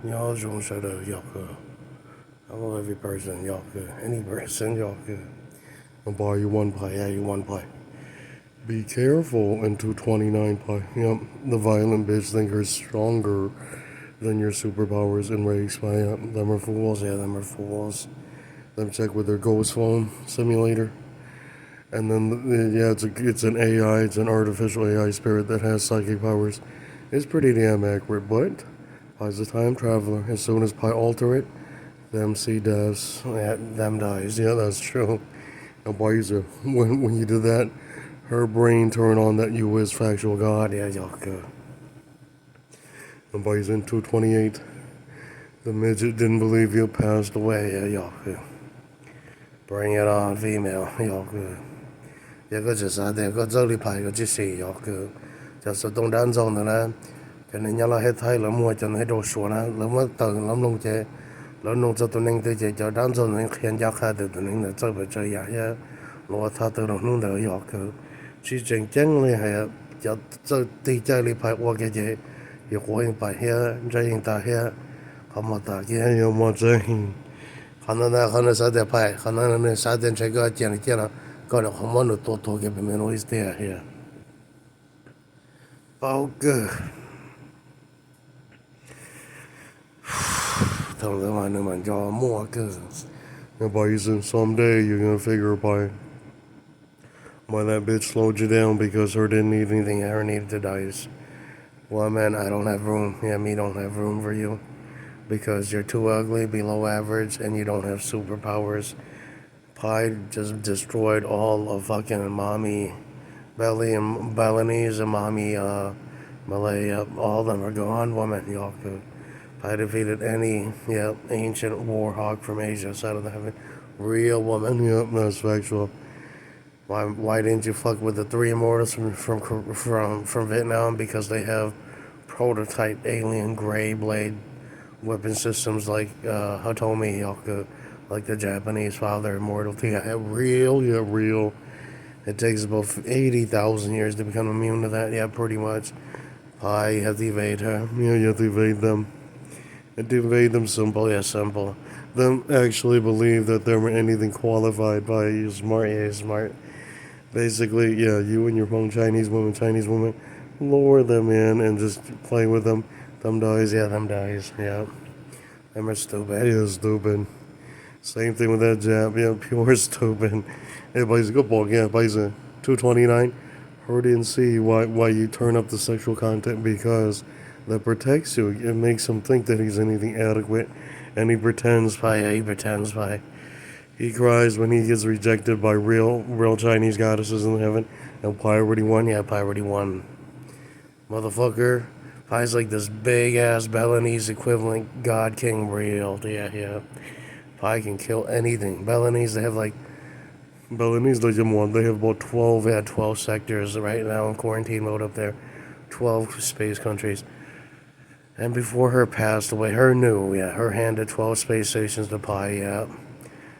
Y'all don't shut up, y'all good. I love every person, y'all good. Any person, y'all good. I'll buy you one pie, yeah, you one pie. Be careful in 229 pie. Yep, the violent bitch think her stronger than your superpowers and race pie. Yep, them are fools, yeah, them are fools. Them check with their ghost phone simulator. And then, yeah, it's an AI, it's an artificial AI spirit that has psychic powers. It's pretty damn accurate, but Pie's a time traveler. As soon as Pie alter it, them see does. Yeah, them dies. Yeah, that's true. Now, Pie's when you do that, her brain turned on that you is factual God. Yeah, y'all good. And Pie's in 228. The midget didn't believe you passed away. Yeah, y'all good. Bring it on, female. Y'all good. 一個就係第個周你排個即係要個，就是東單中的啦，可能要拉黑太了，我就喺度說啦，那麼等那弄些，那弄這都能對些，就當中人看家看的都能的這麼這樣呀，我他都能弄得要個，去真正的係就這地在你排我嘅嘢，要可以排些，這樣大些，好麼大嘅要麼這樣，可能啥的排，可能那啥的這個見了。Got a homono toto que me no is there here. Oh, good. Tell them I know my jaw more good. Someday you're gonna figure by why that bitch slowed you down because her didn't need anything, her needed to die. Well, man, I don't have room. Yeah, me don't have room for you because you're too ugly, below average, and you don't have superpowers. Pie just destroyed all of fucking mommy Belly and Balinese and mommy Malay. All of them are gone, woman. Y'all could. Pie defeated any ancient war hawk from Asia side of the heaven. Real woman. Yep, that's factual. Why didn't you fuck with the three immortals from Vietnam? Because they have prototype alien gray blade weapon systems like Hatomi, y'all could. Like the Japanese father immortality. Yeah, real. It takes about 80,000 years to become immune to that. Yeah, pretty much. You have to evade her. Yeah, you have to evade them. And to evade them simple, yeah, simple. Them actually believe that they're anything qualified by you smart, yeah, smart. Basically, yeah, you and your own Chinese woman, lure them in and just play with them. Them dies, yeah. Them are stupid. Yeah, stupid. Same thing with that jab, yeah, pure stupid. Everybody's a good ball, yeah, everybody's a 229. Heard and see why you turn up the sexual content because that protects you. It makes him think that he's anything adequate, and he pretends by. He cries when he gets rejected by real Chinese goddesses in heaven, and Pi already won, yeah, Pi already won. Motherfucker, Pi's like this big ass Balinese equivalent god king real, yeah. Pi can kill anything. Balinese, they have about 12 sectors right now in quarantine mode up there. 12 space countries. And before her passed away, her handed 12 space stations to Pi, yeah.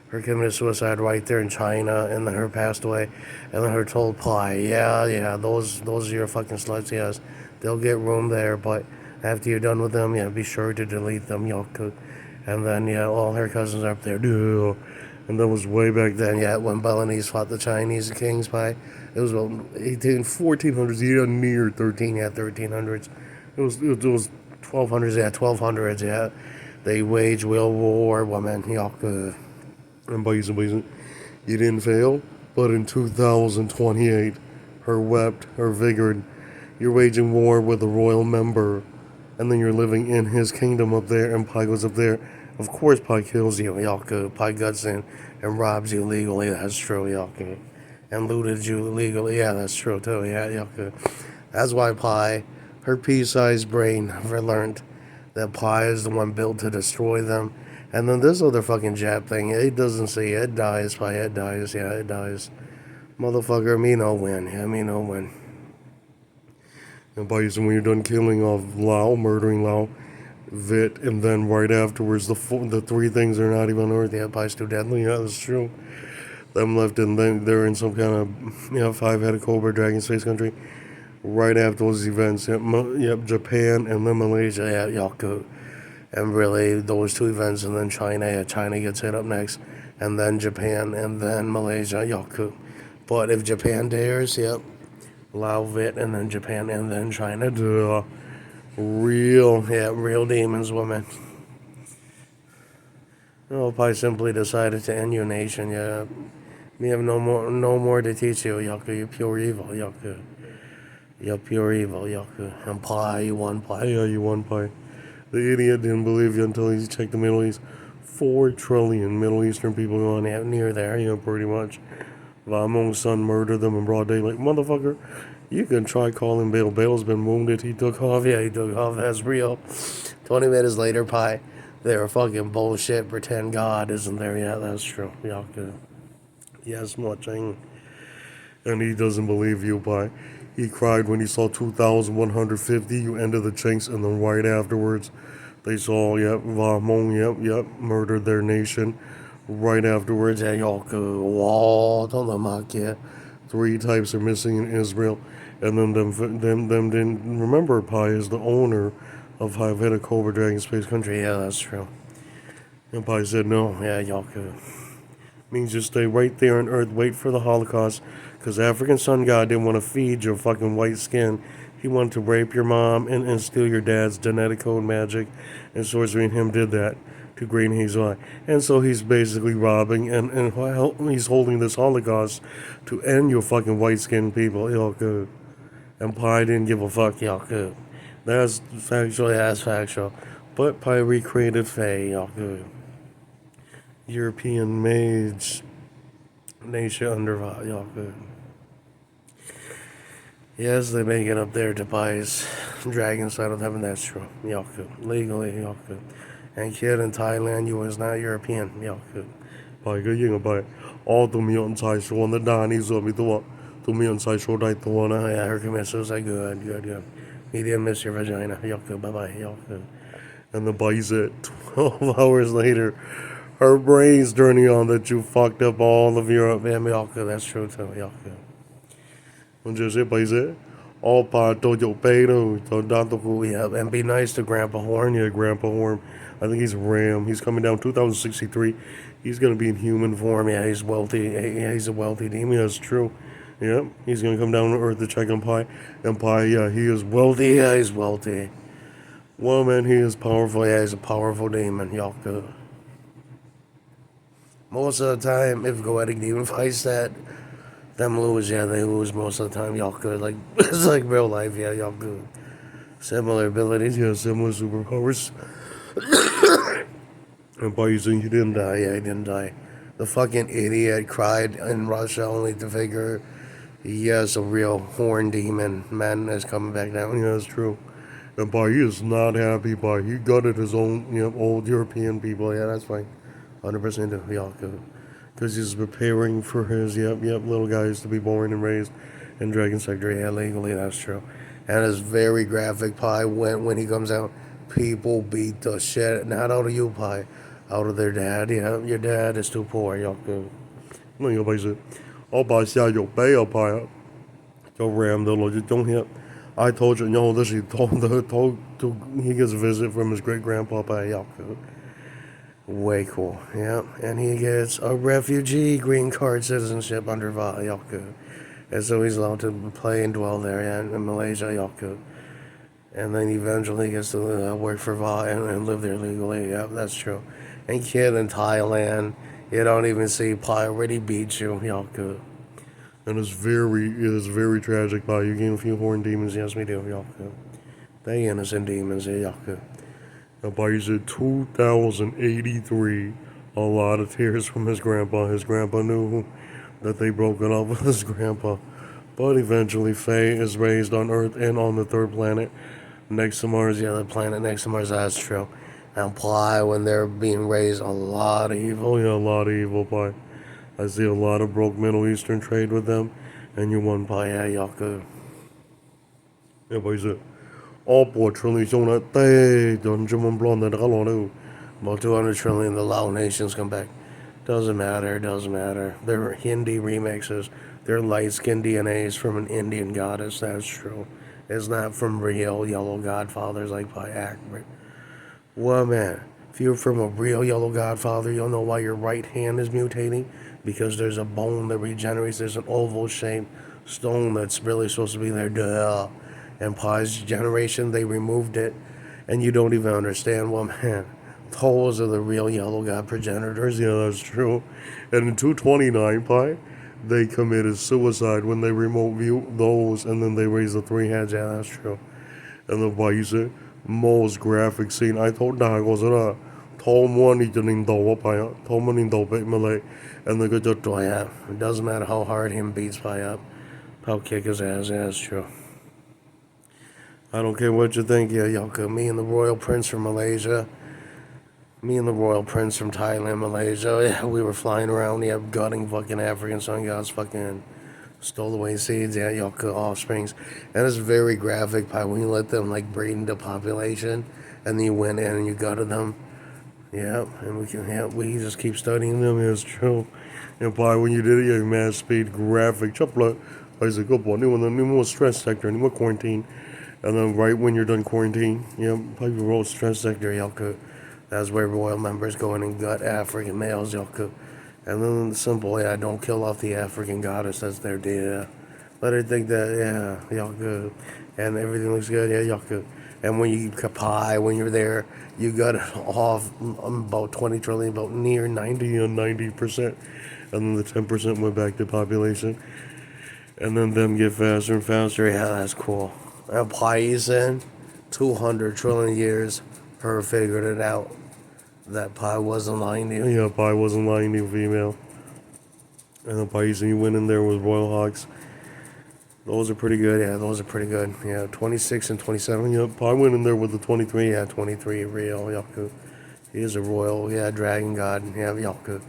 Her committed suicide right there in China, and then her passed away, and then her told Pi, yeah, those are your fucking sluts, yes. They'll get room there, but after you're done with them, yeah, be sure to delete them, y'all could. And then, yeah, all her cousins are up there. And that was way back then, yeah, when Balinese fought the Chinese kings by. It was 1400s, yeah, near 1300s. It was 1200s, yeah, 1200s, yeah. They waged World War, woman, y'all could. And you didn't fail, but in 2028, her wept, her vigored. You're waging war with a royal member. And then you're living in his kingdom up there, and Pi goes up there. Of course, Pi kills you, y'all could. Pi guts in and robs you legally, that's true, y'all could. And looted you legally, yeah, that's true too, yeah, y'all could. That's why Pi, her pea-sized brain, never learned that Pi is the one built to destroy them. And then this other fucking Jap thing, it doesn't see it dies, Pi, it dies, yeah, it dies. Motherfucker, me no win, yeah, me no win. And by when you're done killing off Lao, murdering Lao, Vit, and then right afterwards, the three things are not even on Earth. Yeah, Pi's too deadly. Yeah, that's true. Them left, and then they're in some kind of five-headed cobra dragon space country. Right after those events, yep, Japan and then Malaysia. Yeah, y'all could. And really, those two events, and then China gets hit up next, and then Japan, and then Malaysia, Yaku. But if Japan dares, yep, Lao Vit, and then Japan, and then China, duh. Real demons, woman. If I simply decided to end your nation, yeah, we have no more to teach you, Yaku. You're pure evil, Yaku. You're pure evil, Yaku. And pie, you won pie. Yeah, you won pie. The idiot didn't believe you until he checked the Middle East. 4 trillion Middle Eastern people going out near there, pretty much. Vamon's son murdered them in broad daylight. Motherfucker, you can try calling Bale. Bale's been wounded. He took off. Yeah, he took off. That's real. 20 minutes later, pie. They're fucking bullshit. Pretend God isn't there yet. That's true. Yaku. Yes, watching. And he doesn't believe you, pie. He cried when he saw 2,150. You ended the chinks, and then right afterwards, they saw, Vamon, murdered their nation. Right afterwards, don't the market. 3 types are missing in Israel, and then them didn't remember. Pi is the owner of Havita Cobra Dragon Space Country. Yeah, that's true. And Pi said no. Yeah, means just stay right there on Earth, wait for the Holocaust, because African Sun God didn't want to feed your fucking white skin. He wanted to rape your mom and steal your dad's genetic code magic, and Sorcery and him did that to Green Hazel Eye. And so he's basically robbing and he's holding this Holocaust to end your fucking white skinned people. Good. And Pi didn't give a fuck. Good. That's factual. But Pi recreated Faye. Good. European mage nation under Good. Yes, they make it up there to Pai's dragon side of heaven. That's true. Good. Legally, Good. And kid in Thailand, you was not European. Good. ไปก็ยิ่งไปอ๋อตัวมีอันชายโซนด้านนี้ส่วนมีตัวมีอันชายโซได้ตัวนะ Yeah, her commissions are good. He didn't miss your vagina. Good. Bye. Good. And the boy said 12 hours later, her brain's turning on that you fucked up all of Europe. Yeah, good. That's true too. Good. 我就是ไปเสีย all part to your pay yeah, and be nice to Grandpa Horn. Yeah, Grandpa Horn. I think he's Ram. He's coming down 2063. He's gonna be in human form. Yeah, he's wealthy. Yeah, he's a wealthy demon. That's true. Yeah, he's gonna come down to Earth to check on Pi. And Pi, yeah, he is wealthy. Yeah, he's wealthy. Well, man, he is powerful. Yeah, he's a powerful demon. Good. Most of the time, if Goetic demon fights that, them lose. Yeah, they lose most of the time. Good. Like it's like real life. Yeah, good. Similar abilities. Yeah, similar superpowers. And by using, he didn't die. Yeah, he didn't die. The fucking idiot cried in Russia only to figure, yes, a real horn demon man is coming back down. Yeah, that's true. And by he is not happy. By he gutted his own, old European people. Yeah, that's fine. 100% do. Good. Because he's preparing for his, little guys to be born and raised in Dragon Sector. Yeah, legally, that's true. And it's very graphic, Pi. When he comes out, people beat the shit, not out of you, Pi, out of their dad. Yeah, your dad is too poor. Good. 那个意思，我把下有杯啊，Pi，就 Ram 的逻辑中here. I told you, this he told he gets a visit from his great grandpa, Pi. Good. Way cool, yeah. And he gets a refugee green card citizenship under Va, Good. And so he's allowed to play and dwell there, in Malaysia, Good. And then eventually he gets to work for Va and live there legally, that's true. And kid in Thailand, you don't even see Pi already beat you, Good. And it is very tragic, Pi. You gain a few horn demons, yes we do, Good. They innocent demons, Good. By 2083, a lot of tears from his grandpa. His grandpa knew that they broken up with his grandpa. But eventually, Faye is raised on Earth and on the 3rd planet next to Mars. Yeah, the planet next to Mars, that's true. And Ply, when they're being raised, a lot of evil. Yeah, a lot of evil, Ply. I see a lot of broke Middle Eastern trade with them. And you won, Ply. Yeah, good. Yeah, but he's all 4 trillion shown that they don't jump blonde that hello. About 200 trillion, the Lao nations come back. Doesn't matter. They're Hindi remixes. They're light-skinned DNAs from an Indian goddess, that's true. It's not from real yellow godfathers like by Akbar. Well, man, if you're from a real yellow godfather, you'll know why your right hand is mutating. Because there's a bone that regenerates. There's an oval shaped stone that's really supposed to be there. Duh. And Pi's generation, they removed it. And you don't even understand. Well, man, those are the real yellow god progenitors. Yeah, that's true. And in 229 Pi, they committed suicide when they remote view those and then they raised the three heads. Yeah, that's true. And the vice most graphic scene. I told Dago that told one didn't do up by told one do big Malay and the good to it doesn't matter how hard him beats by up. I'll kick his ass, yeah, that's true. I don't care what you think, yeah, Yoko. Me and the Royal Prince from Malaysia. Me and the Royal Prince from Thailand, Malaysia. Yeah, we were flying around, yeah, gutting fucking African sun gods, fucking stole away seeds, yeah, Yoko offsprings. And it's very graphic by when you let them like breed into population and then you went in and you gutted them. Yeah, and we just keep studying them, yeah, it's true. And by when you did it, yeah, mass speed graphic, chop like I said, go boy, new more stress sector, new more quarantine. And then right when you're done quarantine, yeah, probably roll stress sector, Yoko. That's where royal members go in and gut African males, Yoko. And then the simple, yeah, don't kill off the African goddess. That's their deal. Let her think that, yeah, y'all good. And everything looks good, yeah, y'all good. And when you kapai, when you're there, you got it off about 20 trillion, about near 90 and 90%. And then the 10% went back to population. And then them get faster and faster. Yeah, that's cool. And Paisan, 200 trillion years, her figured it out. That Pi wasn't lying to you. Yeah, Pi wasn't lying to you, female. And the Paisan, you went in there with Royal Hawks. Those are pretty good, yeah, those are pretty good. Yeah, 26 and 27, yep. I went in there with the 23, yeah, 23, real, Yaku. He is a royal, yeah, dragon god, yeah, Yaku.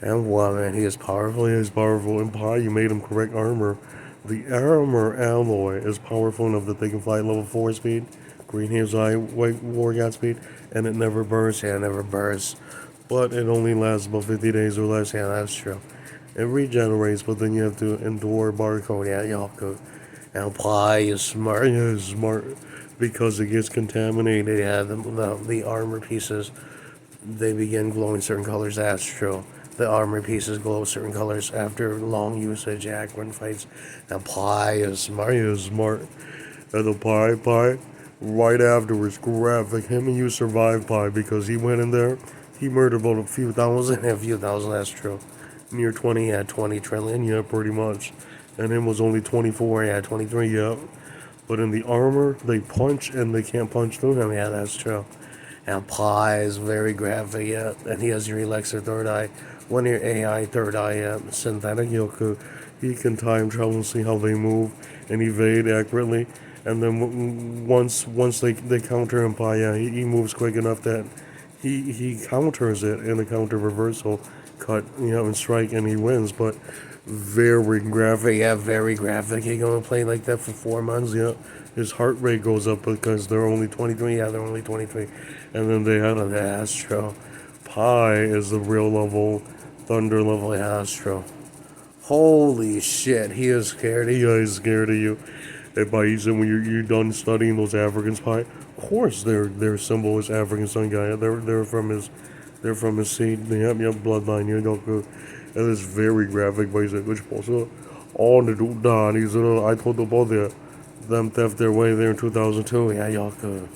And wow, man, he is powerful, he is powerful. And Pi, you made him correct armor. The armor alloy is powerful enough that they can fly at level 4 speed, green hair's eye, white war god speed, and it never bursts, yeah, it never bursts. But it only lasts about 50 days or less, yeah, that's true. It regenerates, but then you have to endure barcode. Yeah, Yoko. And Pi is smart. Yeah, it's smart because it gets contaminated. Yeah, the armor pieces they begin glowing certain colors. That's true. The armor pieces glow certain colors after long usage. Yeah, when fights. And Pi is smart. He is smart. And the Pi, right afterwards, graphic. Him and you survived Pi because he went in there. He murdered about a few thousand. That's true. Near 20, yeah, 20 trillion, yeah, pretty much. And him was only 24, yeah, 23, yeah. But in the armor, they punch and they can't punch through him, yeah, that's true. And Pi is very graphic, yeah. And he has your Elixir third eye. One of your AI third eye, yeah. Synthetic Yoku. He can time travel and see how they move and evade accurately. And then once they counter him, Pi, yeah, he moves quick enough that he counters it in a counter reversal cut, and strike, and he wins. But very graphic, yeah, very graphic. He gonna play like that for 4 months, yeah. His heart rate goes up because they're only 23, yeah, they're only 23. And then they had an Astro. Pi is the real level, thunder level, yeah, Astro. Holy shit, he is scared. He is scared of you. And by Ethan, when you're done studying those Africans, Pi, of course their symbol is African sun guy. They're from his seed. They have bloodline. You don't go. And it's very graphic. But he's like, which also all the dude done. He's I told them both them theft their way there in 2002. Yeah, y'all could.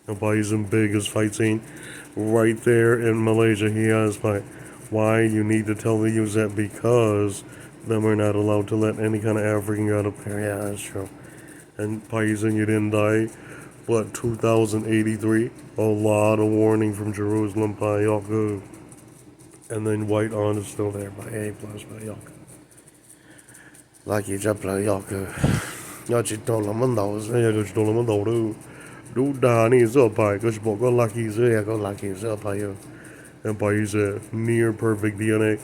And by his biggest fight scene, right there in Malaysia, he has like, why you need to tell the youths that because them are not allowed to let any kind of African god up there. Yeah, that's true. And Paisan, you didn't die. But 2083, a lot of warning from Jerusalem by y'all good. And then White On is still there by A plus by y'all good. Lucky just by y'all good. Y'all just told them on those. Yeah, just told them on those. Do Danny is up by because you go lucky, so yeah, go lucky is up by you. And by his near perfect DNA,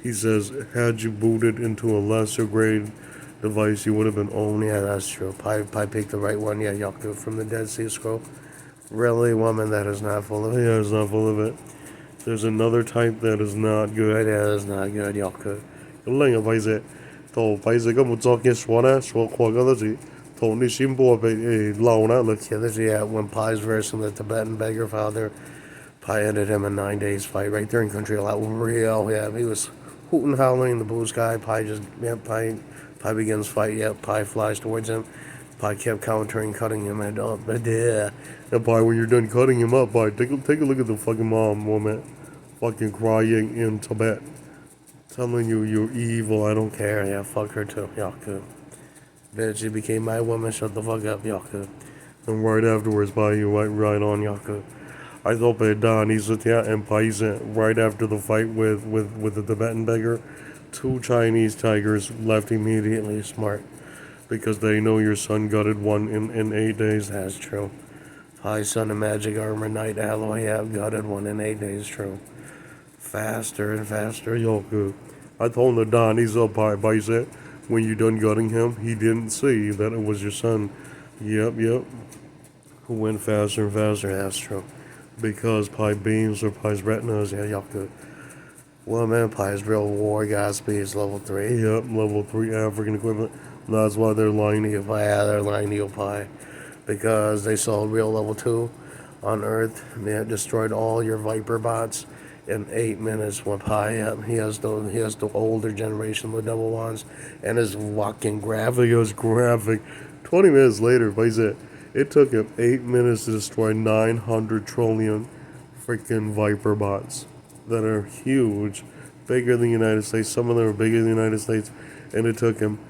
he says, had you booted into a lesser grade device, you would have been owned. Yeah, that's true. Pi picked the right one. Yeah, Yaku from the Dead Sea Scroll. Really, woman, that is not full of it. Yeah, it's not full of it. There's another type that is not good. Yeah, that's not good, Yaku. 另一個廢石，圖廢石根本作嘅說呢，說過嗰陣時， told me she bought a loan out look here. This yeah, when Pi's versing the Tibetan beggar father, Pi ended him a 9 days fight right there in country a lot real. Yeah, he was hooting, howling in the blue sky. Pi just Pi begins fight. Yeah, Pi flies towards him. Pi kept countering, cutting him and up. But yeah, and Pi, when you're done cutting him up, Pi, take a look at the fucking mom woman, fucking crying in Tibet, telling you you're evil. I don't care. Yeah, fuck her too. Yaku. Bitch, she became my woman. Shut the fuck up, Yaku. And right afterwards, Pi, you went right on, Yaku. I thought Don, he's and Paisan right after the fight with the Tibetan beggar. 2 Chinese tigers left immediately. Smart. Because they know your son gutted one in 8 days. That's true. Pai son of magic armor knight alloy have gutted one in 8 days. True. Faster and faster, Yoku. I told the Don, he's up Pai said, when you done gutting him, he didn't see that it was your son. Yep. Who went faster and faster. That's true. Because Pi beams or Pi's retinas, yeah, Yoku. Well, man, Pi's real war god speeds level 3. Yep, level 3 African equivalent. That's why they're lying to you, Pi. Yeah, they're lying to you, Pi. Because they saw real level 2 on Earth. They had destroyed all your Viper bots in 8 minutes. When Pi, he has the older generation with double wands, and his walking graphic was graphic. 20 minutes later, Pi said it took him 8 minutes to destroy 900 trillion freaking Viper bots that are huge, bigger than the United States. Some of them are bigger than the United States, and it took him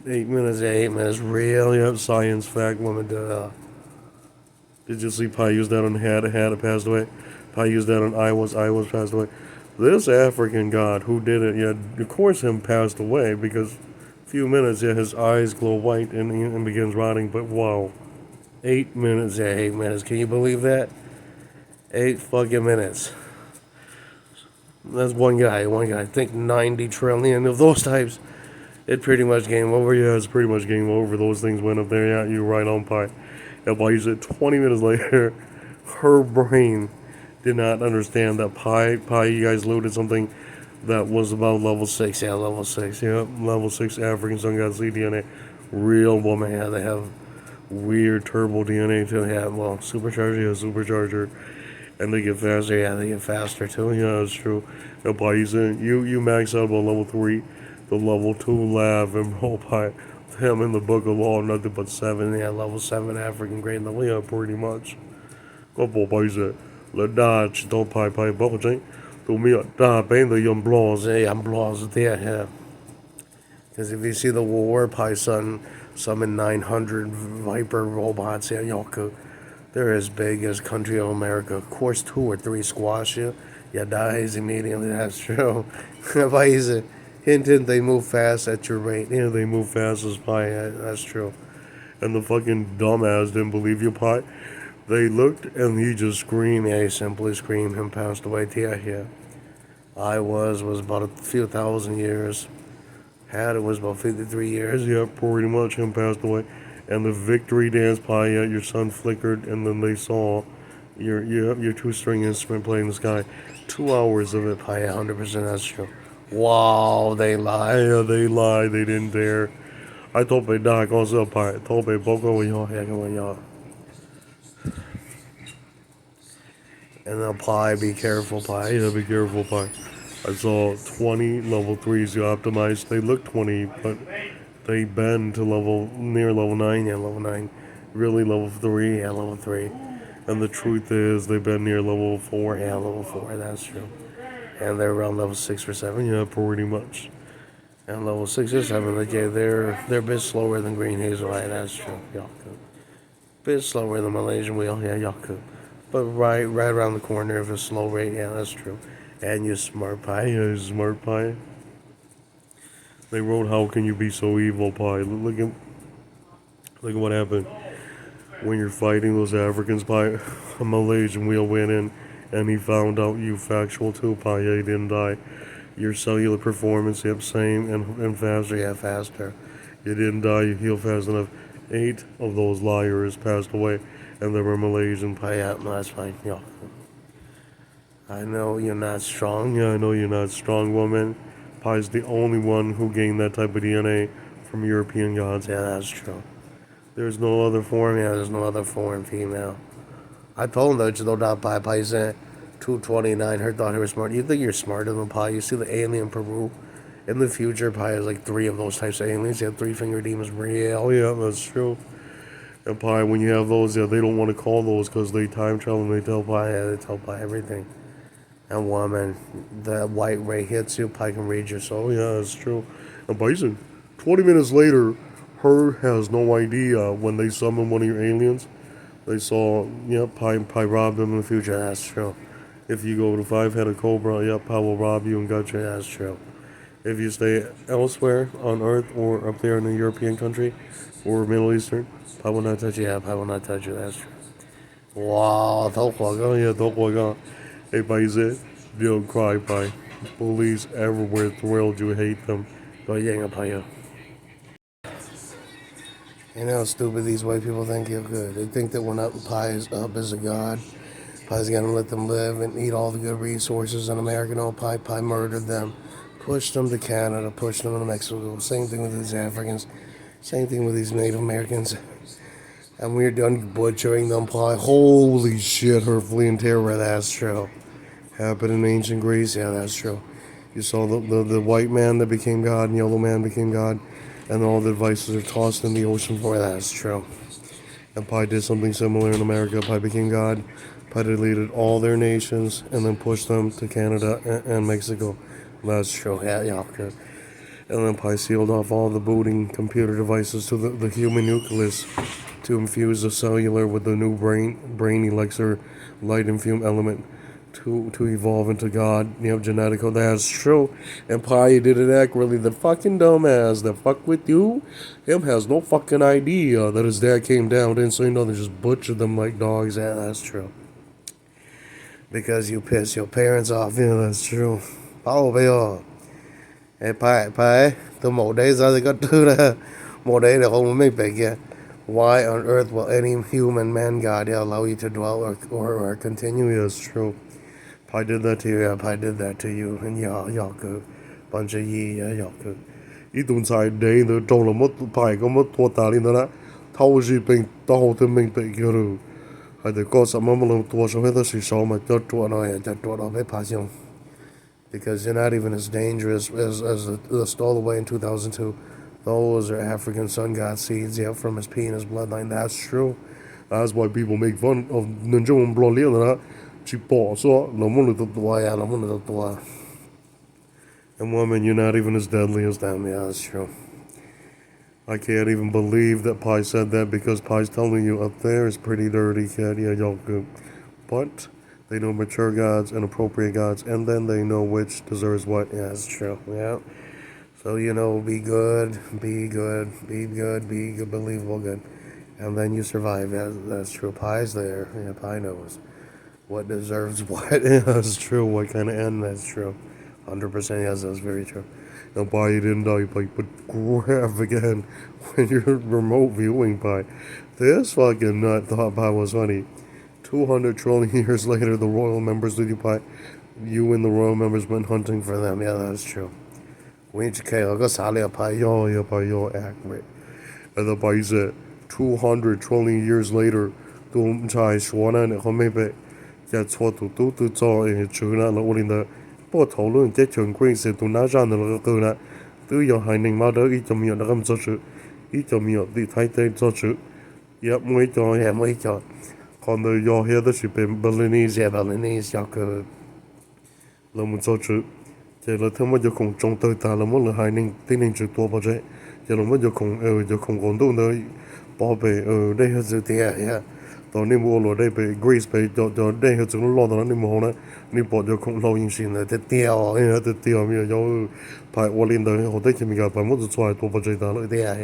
8 minutes. 8 minutes, real. Yep, science fact, woman. Did you see Pi use that on Had passed away? Pi used that on I was passed away. This African god who did it, yeah, of course him passed away because a few minutes, yeah, his eyes glow white and begins rotting. But wow, 8 minutes, yeah, 8 minutes. Can you believe that? 8 fucking minutes. That's one guy. I think 90 trillion of those types. It pretty much game over. Yeah, it's pretty much game over. Those things went up there. Yeah, you right on, Pi. And Pi said 20 minutes later, her brain did not understand that Pi, you guys loaded something that was about level 6. Yeah, level 6. Yeah, level 6 African Sun God DNA. Real woman. Yeah, they have weird turbo DNA too. Yeah, well, supercharger. And they get faster. Yeah, they get faster too. Yeah, that's true. And Pi, you max out about level 3. The level 2 lab and roll Pi. Him in the book of law, nothing but 7. Yeah, level 7 African grade level. Yeah, pretty much. Couple Pi said, le dodge, don't Pi bubble chain. To me, pain the young blows. Yeah, I'm blows there. Yeah. Because if you see the war, Pi son summon 900 Viper robots. Yeah, Yoku. They're as big as country of America. Of course, 2 or 3 squash you. You dies immediately. That's true. Pi said, hint, they move fast at your rate. Yeah, they move fast as Pi. That's true. And the fucking dumbass didn't believe you, Pi. They looked and he just screamed. Yeah, he simply screamed. Him passed away. Yeah. I was about a few thousand years. Had it was about 53 years. Yeah, pretty much. Him passed away. And the victory dance, Pi, yeah, your son flickered, and then they saw your 2-string instrument playing in the sky. 2 hours of it, Pi, 100%. That's true. Wow, they lie. Yeah, they lie. They didn't dare. I told my dog also, Pi. I told my boko with y'all, hanging with y'all. And now, Pi, be careful, Pi. Yeah, be careful, Pi. I saw 20 level 3s you optimized. They look 20, but they bend to near level 9. Yeah, level 9. Really level 3. Yeah, level 3. And the truth is, they bend near level 4. Yeah, level 4. That's true. And they're around level 6 or 7. Yeah, pretty much. And level 6 or 7, okay, they're a bit slower than Green Hazelite. That's true. Yaku. Bit slower than Malaysian Wheel. Yeah, Yaku. But right around the corner of a slow rate. Yeah, that's true. And you smart Pi. Yeah, smart Pi. They wrote, "How can you be so evil, Pi?" Look at what happened when you're fighting those Africans, Pi. A Malaysian Wheel went in, and he found out you factual too, Pi. Yeah, he didn't die. Your cellular performance, yep, same, and faster, yeah, faster. You didn't die, you healed fast enough. 8 of those liars passed away, and they were Malaysian, Pi. Yeah, no, that's fine. Yeah. I know you're not strong. Yeah, I know you're not strong, woman. Pi's the only one who gained that type of DNA from European gods. Yeah, that's true. There's no other form. Yeah, there's no other form female. I told him that you know that Pi said 229. Her thought he was smart. You think you're smarter than Pi? You see the alien Peru. In the future, Pi has like 3 of those types of aliens. You have 3-finger demons. Real, yeah, that's true. And Pi, when you have those, yeah, they don't want to call those because they time travel and they tell Pi, yeah, they tell Pi everything. And woman, the white ray hits you, Pi can read your soul. Yeah, that's true. And Bison, 20 minutes later, her has no idea when they summon one of your aliens. They saw, yeah, Pi robbed them in the future. That's true. If you go to 5-headed cobra, yeah, Pi will rob you and gut you. That's true. If you stay elsewhere on Earth or up there in a European country or Middle Eastern, Pi will not touch you. Yeah, Pi will not touch you. That's true. Wow, don't walk. Hey, Pi said, don't cry, Pi. Police everywhere thrilled you hate them. Go yang Pi. You know how stupid these white people think you're good. They think that when Pi is up as a god, Pi's gonna let them live and eat all the good resources in America. No, Pi murdered them, pushed them to Canada, pushed them to Mexico. Same thing with these Africans. Same thing with these Native Americans. And we're done butchering them, Pi. Holy shit, her fleeing terror, that's true. Happened in ancient Greece, yeah, that's true. You saw the white man that became God and yellow man became God, and all the devices are tossed in the ocean for it, that's true. And Pi did something similar in America. Pi became God. Pi deleted all their nations and then pushed them to Canada and Mexico. That's true, yeah, okay. And then Pi sealed off all the booting computer devices to the human nucleus to infuse the cellular with the new brain elixir, light infumed element to evolve into God. You know, genetical. That's true. And Pi did it accurately. The fucking dumbass that fuck with you, him has no fucking idea that his dad came down, didn't say nothing, just butchered them like dogs. Yeah, that's true. Because you piss your parents off. Yeah, that's true. Bảo vệ họ. Hey, Pi, the more days I got to the more days the whole make big, yeah. Why on earth will any human man God allow you to dwell or continue? Yeah, it's true. Pi did that to you, yeah, Pi did that to you, and y'all could. Bunch of ye, yeah, y'all could. 呢段晒地度做咗乜排咁乜拖大呢啦，偷是並當好命地叫咯，係哋嗰十蚊乜路多數喺度是數咪就做咯，就做到俾拍上。Because you're not even as dangerous as the stowaway in 2002. Those are African sun god seeds, yeah, from his penis bloodline. That's true. That's why people make fun of Ninja Blood Leon. And woman, you're not even as deadly as them. Yeah, that's true. I can't even believe that Pi said that because Pi's telling you up there is pretty dirty, kid. Yeah, y'all good. But they know mature gods and appropriate gods, and then they know which deserves what. Yeah, that's true. Yeah. So, you know, be good, be believable good. And then you survive. Yeah, that's true. Pi's there. Yeah, Pi knows what deserves what. Yeah, that's true. What kind of end? That's true. 100%, yes, that's very true. Now, Pi, you didn't die, but grab again when you're remote viewing Pi. This fucking nut thought Pi was funny. 200 trillion years later, the royal members did you and the royal members went hunting for them. Yeah, that's true. We need to kill. Go sally Pi, yo, accurate. And the Pi said, 200 trillion years later, 都唔才說呢，你可唔可以俾一錯都做誒處啦，我哋的不過討論這場官司都哪樣的那個啦，都有係另外的一種有那咁做出，一種有啲睇睇做出，也每種。可能有些的是被Balinese有個，那麼做出，這了他們就空中對打了麼了還能定定住多不啫，這了麼就空廣東的寶貝那個就啲呀，當你冇落嚟被 Greece 被就那個就落到你冇呢，你把就空老人先的掉，因為的掉沒有排我連的好的前面個排冇就出來多不啫打了啲呀，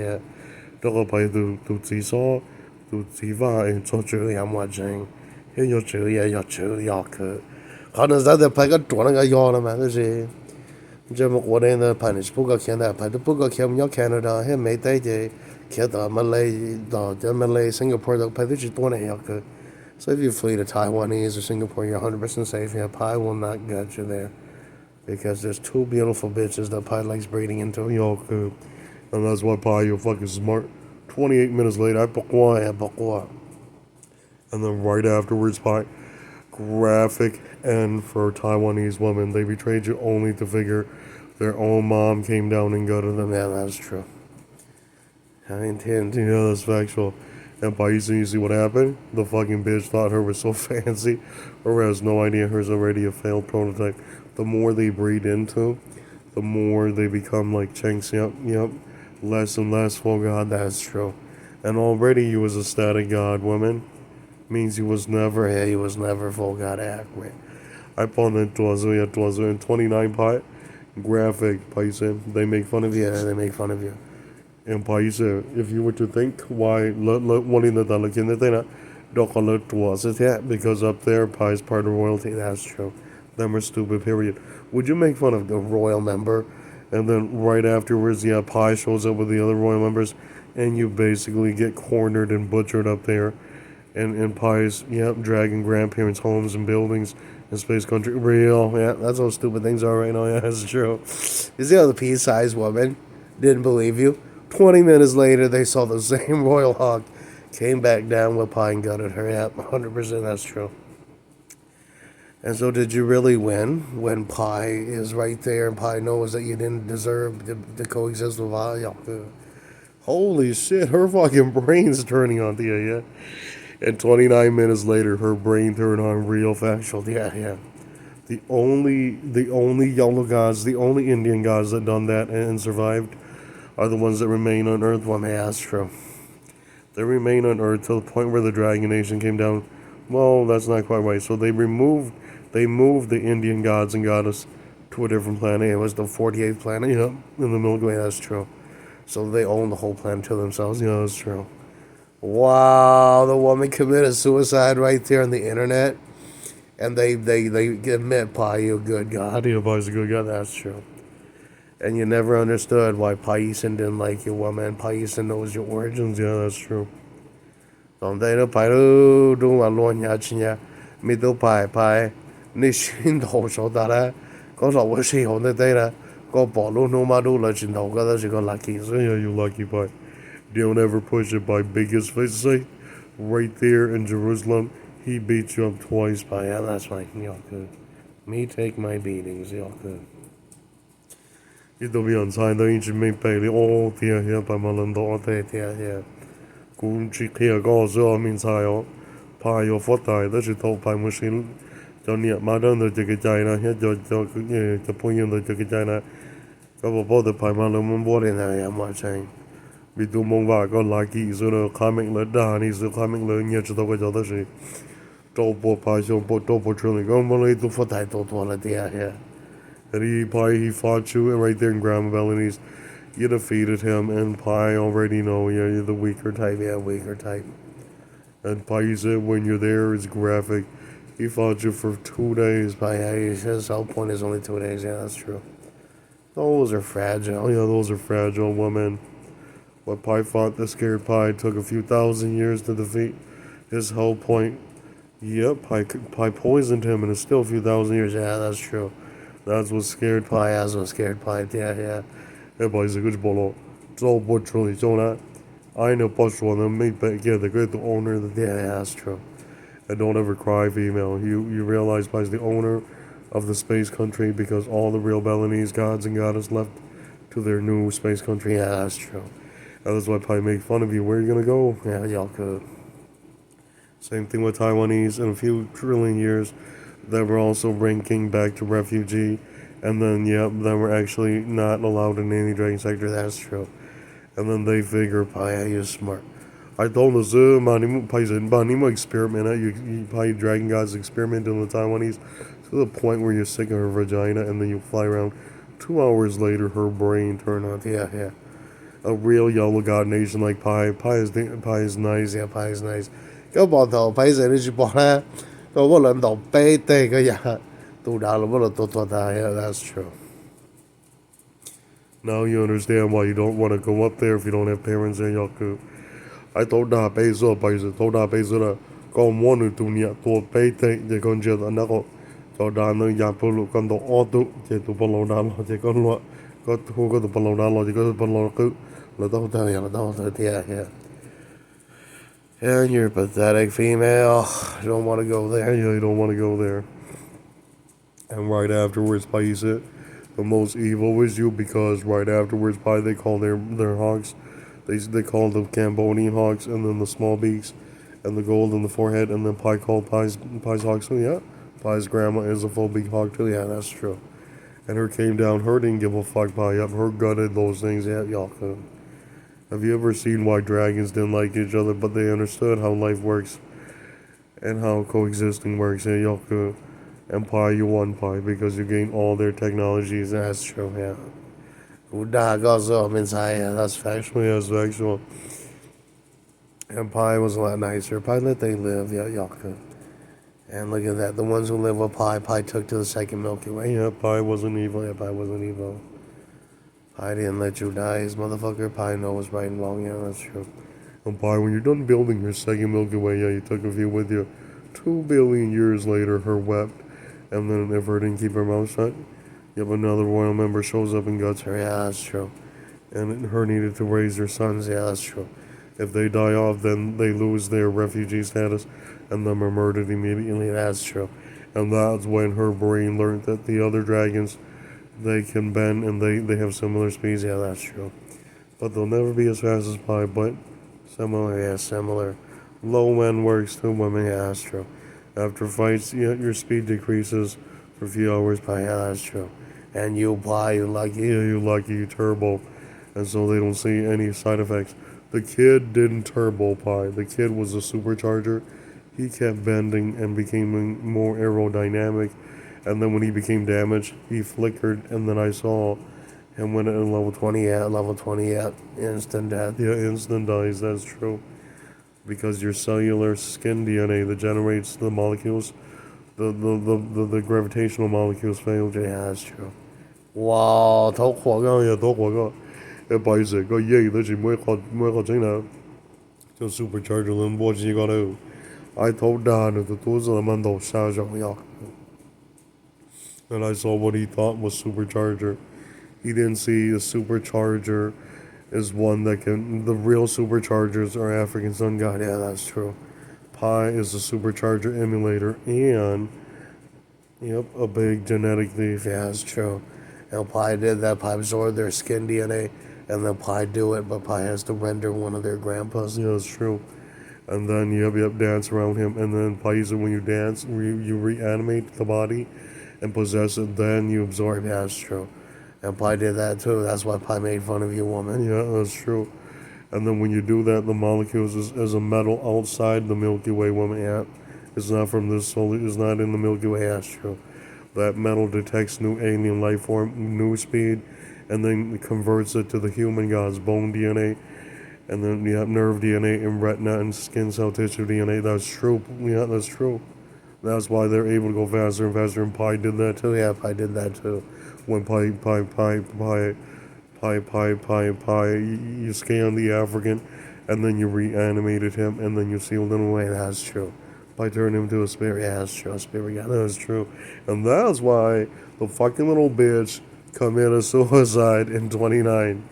這個排都自所。都自發做住有冇證？要做嘢要做要佢，可能在這拍個做那個要了嘛，就是，這麼我哋呢拍的是不過看的，拍的不過看要Canada，還沒帶的，看到Malay Singapore 都拍的是多那要佢。So if you flee to Taiwanese or Singapore, you're 100% safe. Yeah, Pi will not get you there because there's 2 beautiful bitches that Pi likes breeding into. Yo, and that's why Pi, you're fucking smart. 28 minutes later, and then right afterwards, graphic end for Taiwanese women. They betrayed you only to figure their own mom came down and gutted them. Yeah, that's true. I intend, that's factual. And by you see what happened? The fucking bitch thought her was so fancy, or has no idea her's already a failed prototype. The more they breed into, the more they become like chinks. Yep. Less and less, oh God, that's true. And already you was a static god, woman. Means he was never full God accurate. I found it was in 29 part graphic Paisa. They make fun of you, And Paisa, if you were to think why wanting the Dalakin was it because up there Pai's part of royalty, that's true. Them are stupid, period. Would you make fun of the royal member? And then right afterwards, Pai shows up with the other royal members, and you basically get cornered and butchered up there. And Pai's, dragging grandparents' homes and buildings in Space Country. Real, that's how stupid things are right now. Yeah, that's true. You see how the pea-sized woman didn't believe you? 20 minutes later, they saw the same royal hawk, came back down with Pai and gutted her. Yeah, 100% that's true. And so did you really win when Pai is right there and Pai knows that you didn't deserve to coexist with Val? Holy shit, her fucking brain's turning on you, yeah? And 29 minutes later, her brain turned on real factual. Yeah. The only yellow gods, the only Indian gods that done that and survived are the ones that remain on Earth. Well, that's true. They remain on Earth till the point where the Dragon Nation came down. Well, that's not quite right. So they moved the Indian gods and goddess to a different planet. It was the 48th planet, in the Milky Way. That's true. So they own the whole planet to themselves. That's true. Wow, the woman committed suicide right there on the internet, and they admit, Pai, you're a good god. Pai's a good god. That's true. And you never understood why Paisan didn't like you, woman. Paisan knows your origins. Yeah, that's true. Don't they know Pai do one long yachinya, middle Pai, Nishin Hosho Dara, goes over she on the data, go Bolu no Madu Legend, that's you got lucky. So yeah, you lucky Pai. Don't ever push it by biggest face say right there in Jerusalem. He beat you up twice by that's fine. Y'all good. Me take my beatings, y'all good. It'll be on time, the ancient me pay the all here by Malando, here. Cũng chỉ kia có giữa mình sai ó, Pai yo phát tài đó chỉ thâu Pai machine cho niệm mà đơn được cái trái na hết cho cái gì cho phun yên được cái trái na, có bao giờ Pai mà luôn muốn bỏ đi này mà chạy. Vì tụi mong vào có lại kỳ rồi nó khai mình lớn đà này rồi khai mình lớn nhiều cho tao cái cho đó gì trâu bộ Pai xong bộ trâu bộ trường này có mà lấy tụi phát tài tụi là đi à. And he fought you right there in Grandma Bellinese. You defeated him, and Pai already know, you're the weaker type. Yeah, weaker type. And Pai said when you're there, it's graphic. He fought you for 2 days. Pai, his help point is only 2 days. Yeah, that's true. Those are fragile. Yeah, those are fragile women. What Pai fought, the scared Pai, took a few thousand years to defeat. His help point, yep, Pai poisoned him, and it's still a few thousand years. Yeah, that's true. That's what scared Pai. That's what scared Pai. Yeah. Everybody's a good bolo. So butcherly, so that I know boss one them make back the great the owner that that's true. And don't ever cry, female. You realize Pai's the owner of the space country because all the real Balinese gods and goddesses left to their new space country. Yeah, that's true. And that's why Pai make fun of you. Where are you gonna go? Yeah, y'all could. Same thing with Taiwanese. In a few trillion years, they were also ranking back to refugee. And then, then we're actually not allowed in any dragon sector. That's true. And then they figure, Pai, you're smart. I told us, Pai's experiment. You Pai dragon gods experiment in the Taiwanese to the point where you're sick of her vagina, and then you fly around. 2 hours later, her brain turned on. Yeah. A real yellow god nation like Pai. Pai is nice. Yeah, Pai is nice. Cái bọn thầu Pai sẽ đi bỏ ra, có một lần đọc bê tê cái gì. Yeah, that's true. Now you understand why you don't want to go up there if you don't have parents in Yaku. I told that Bezo, con one to near to pay take the conjure and go. So down the Yapulu come to auto, to below down, take on what got who got the below down, you got the below. Yeah. And you're pathetic female. You don't want to go there. Yeah, you don't want to go there. And right afterwards, Paisa, the most evil is you because right afterwards, Pai, they call their hawks. They call the Cambodian hawks and then the small beaks and the gold in the forehead and then Pai called Pai's hawks. So yeah, Pai's grandma is a full beak hawk too. Yeah, that's true. And her came down. Her didn't give a fuck. Pai up. Her gutted those things. Yeah, y'all could. Have you ever seen why dragons didn't like each other, but they understood how life works and how coexisting works? Yeah, y'all could. And Pi, you won Pi because you gained all their technologies. That's true. Yeah. Yeah, that's factual. Yeah, that's factual. And Pi was a lot nicer. Pi let they live. Yeah, y'all could. And look at that. The ones who live with Pi took to the second Milky Way. Yeah, Pi wasn't evil. Yeah, Pi wasn't evil. Pi didn't let you die, his motherfucker. Pi knows right and wrong. Yeah, that's true. And Pi, when you're done building your second Milky Way, yeah, you took a few with you. 2 billion years later, her wept. And then if her didn't keep her mouth shut, yep, another royal member shows up and guts her. Yeah, that's true. And her needed to raise her sons. Yeah, that's true. If they die off, then they lose their refugee status and then are murdered immediately. That's true. And that's when her brain learned that the other dragons, they can bend and they have similar speeds. Yeah, that's true. But they'll never be as fast as Pi, but similar. Yeah, similar. Low end works to women. Yeah, that's true. After fights, yeah, your speed decreases for a few hours. Pi, yeah, that's true. And you Pi, you lucky. Yeah, you lucky, you turbo. And so they don't see any side effects. The kid didn't turbo Pi. The kid was a supercharger. He kept bending and becoming more aerodynamic. And then when he became damaged, he flickered. And then I saw him went at level 20 at level 20 at instant death. Yeah, instant dies. That's true. Because your cellular skin DNA that generates the molecules, the gravitational molecules failed. Yeah, that's true. Wow, 都活㗎，又都活㗎。一閉成個億都全部一個整啦，就 supercharger 輪波子嗰度。I told Dad that the tools of the Mando Shaja. And I saw what he thought was supercharger. He didn't see a supercharger is one that can. The real superchargers are African Sun God. Yeah, that's true. Pi is a supercharger emulator and, yep, a big genetic thief. Yeah, that's true. And Pi did that. Pi absorbed their skin DNA, and then Pi do it, but Pi has to render one of their grandpas. Yeah, that's true. And then yep, dance around him, and then Pi, when you dance, you reanimate the body and possess it, then you absorb. Yeah, that's true. And Pi did that too. That's why Pi made fun of you, woman. Yeah, that's true. And then when you do that, the molecules is a metal outside the Milky Way, woman. Yeah, it's not from this solar. It's not in the Milky Way. That's true. That metal detects new alien life form, new speed, and then converts it to the human god's bone DNA, and then you have nerve DNA and retina and skin cell tissue DNA. That's true. Yeah, that's true. That's why they're able to go faster and faster. And Pi did that too. Yeah, Pi did that too. When you scanned the African, and then you reanimated him, and then you sealed him away. That's true. Pi turned him to a spirit. Yeah, that's true. A spirit. Yeah, that's true. And that's why the fucking little bitch committed suicide in 29.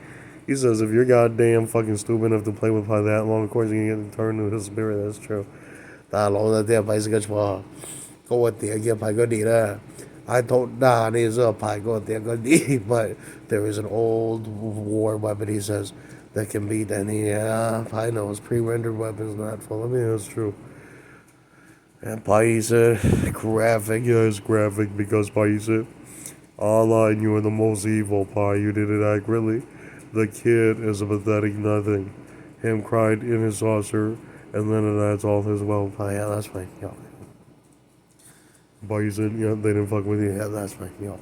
He says if you're goddamn fucking stupid enough to play with Pi that long, of course you can get turned into a spirit. That's true. 大佬的啲牌是個錯，嗰個碟嘅牌嗰啲咧。I told Don he's up, I go there, but there is an old war weapon, he says, that can beat any, I know, it's pre-rendered weapons, not full of me, that's true. And Pai said, graphic, yeah, it's graphic, because Pai said, Allah, you are the most evil, Pai, you did it accurately. The kid is a pathetic nothing. Him cried in his saucer, and then that's all his wealth. Pai, yeah, that's fine, yeah. Pai said, yeah, they didn't fuck with you. Yeah, that's fine. Yeah.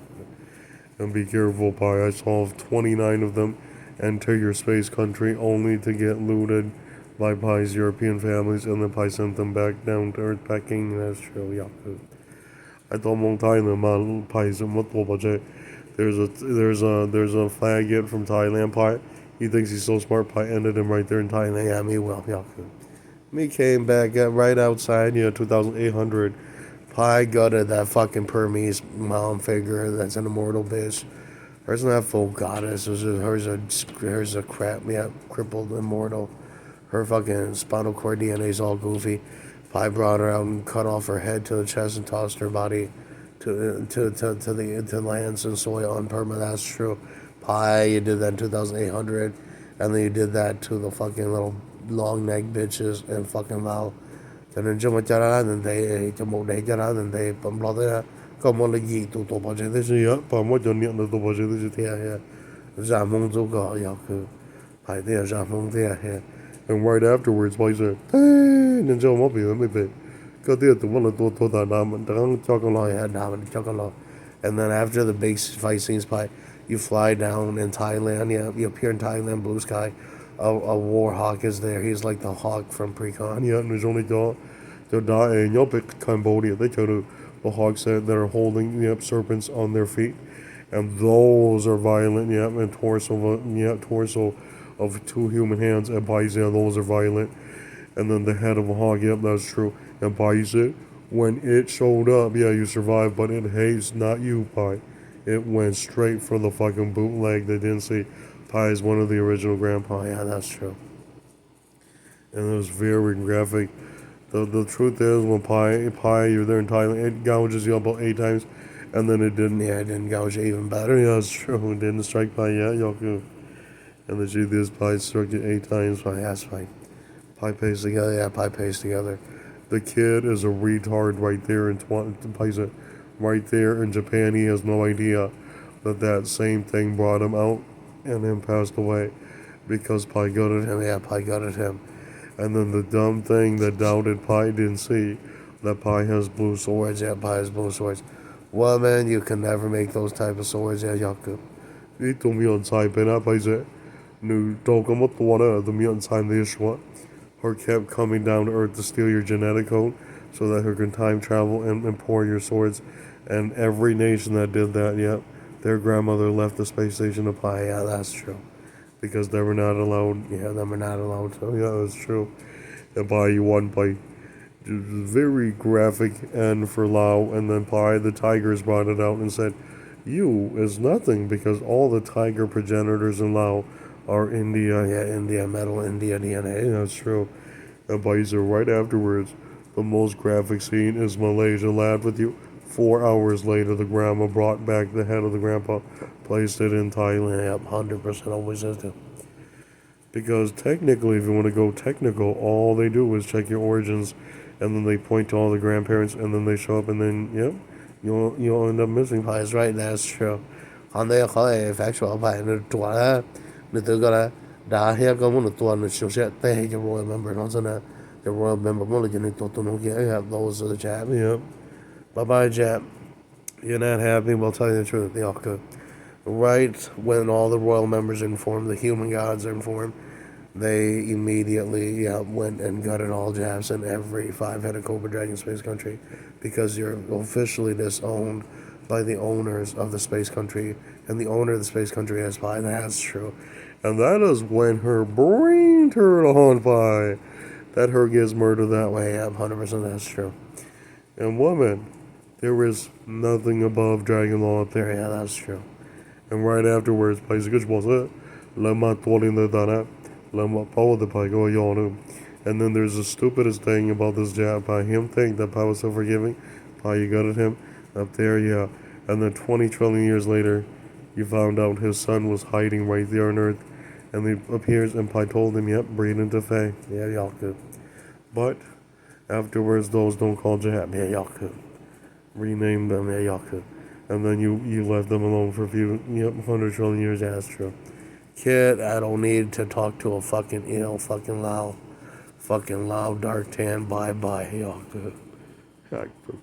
And be careful, Pai. I saw 29 of them enter your space country only to get looted by Pai's European families, and then Pai sent them back down to Earth packing. That's true. Yeah. I told Mong Thailand, Pai said, there's a faggot from Thailand, Pai. He thinks he's so smart. Pai ended him right there in Thailand. Yeah, me well. Yeah. Me came back right outside, 2,800. Pi gutted that fucking Burmese mom figure that's an immortal bitch. Hers not full goddess. Hers a crap, yeah, crippled immortal. Her fucking spinal cord DNA's all goofy. Pi brought her out and cut off her head to the chest and tossed her body to lands and soil on perma. That's true. Pi, you did that in 2800, and then you did that to the fucking little long neck bitches and fucking Lao. Cho nên chứ mà cha ra nên thế cho một day cha ra nên thế bấm lo thế có một là gì tụ bao nhiêu thế gì á, bao nhiêu cho niệm được tụ bao nhiêu thế gì thế ra mong chú có yêu cứ phải thế ra mong thế and right afterwards why is it nên cho mất bị mấy bị có thể tụ một là tụ ta đam mình đang cho con lo ya đam mình cho con lo. And then after the big fight scenes by you fly down in Thailand, yeah, you appear in Thailand, blue sky. A war hawk is there. He's like the hawk from pre-con. Yeah, and there's only nhớ biết Cambodia. They tell the hawks that are holding serpents on their feet, and those are violent. Yeah, and torso of two human hands. And Pais, yeah, those are violent. And then the head of a hawk. Yep, that's true. And Pais, when it showed up, yeah, you survived, but it hates not you, Pai. It went straight for the fucking bootleg. They didn't see Pi is one of the original grandpa. Yeah, that's true. And it was very graphic. The truth is, when Pi, you're there in Thailand, it gouges you about 8 times, and then it didn't. Yeah, it didn't gouge you even better. Yeah, that's true. It didn't strike Pi. Yeah, Yoku. And the truth is, Pi struck you 8 times. Pi, that's fine. Pi pays together. Yeah, Pi pays together. The kid is a retard right there in Paisa. Right there in Japan, he has no idea that same thing brought him out and then passed away because Pi gutted him. Yeah, Pi gutted him. And then the dumb thing that doubted Pi didn't see that Pi has blue swords. Yeah, Pi has blue swords. Well, man, you can never make those type of swords. Yeah, Yaku. Ito miyon sai pena Paisa. Nu dogamot water the miyon sai the her kept coming down to Earth to steal your genetic code so that her can time travel and pour your swords. And every nation that did that, yep, their grandmother left the space station to Pi. Yeah, that's true. Because they were not allowed. Yeah, they were not allowed to. Yeah, that's true. And Pi, you won by very graphic end for Lao. And then Pi, the tigers brought it out and said, you is nothing because all the tiger progenitors in Lao are India. Yeah, India, metal, India DNA. That's true. And Pai's right afterwards. The most graphic scene is Malaysia laughed with you. 4 hours later, the grandma brought back the head of the grandpa, placed it in Thailand. Yep, 100% always is to. Because technically, if you want to go technical, all they do is check your origins, and then they point to all the grandparents, and then they show up, and then, yep, you'll end up missing. Pai's right, that's true. On the other factual Pai, the gonna die here, go on the tour, and the show shit, they your royal member, not the royal member, those are the jab, yep. Bye-bye, Jap. You're not happy? Well, tell you the truth. They all could. Right when all the royal members are informed, the human gods are informed, they immediately went and gutted all Japs in every 5-headed Cobra Dragon Space Country because you're officially disowned by the owners of the Space Country, and the owner of the Space Country has Pi. That's true. And that is when her brain turned on Pi. That her gets murdered that way. Yeah, 100% that's true. And woman, there is nothing above Dragon Law up there. Yeah, that's true. And right afterwards, plays a good was it. Lema toiling the dana. Lema power the pai go yonu. And then there's the stupidest thing about this jab by him think that Pai was so forgiving. Pai, you gutted him up there, yeah. And then 20 trillion years later, you found out his son was hiding right there on Earth. And he appears and Pai told him, yep, breed into Fae. Yeah, y'all could. But afterwards, those don't call jab. Yeah, y'all could. Rename them. Yeah, y'all could. And then you left them alone for a few, 100 trillion years. Yeah, that's true. Kid, I don't need to talk to a fucking ill, fucking loud, dark tan. Bye-bye. Y'all could.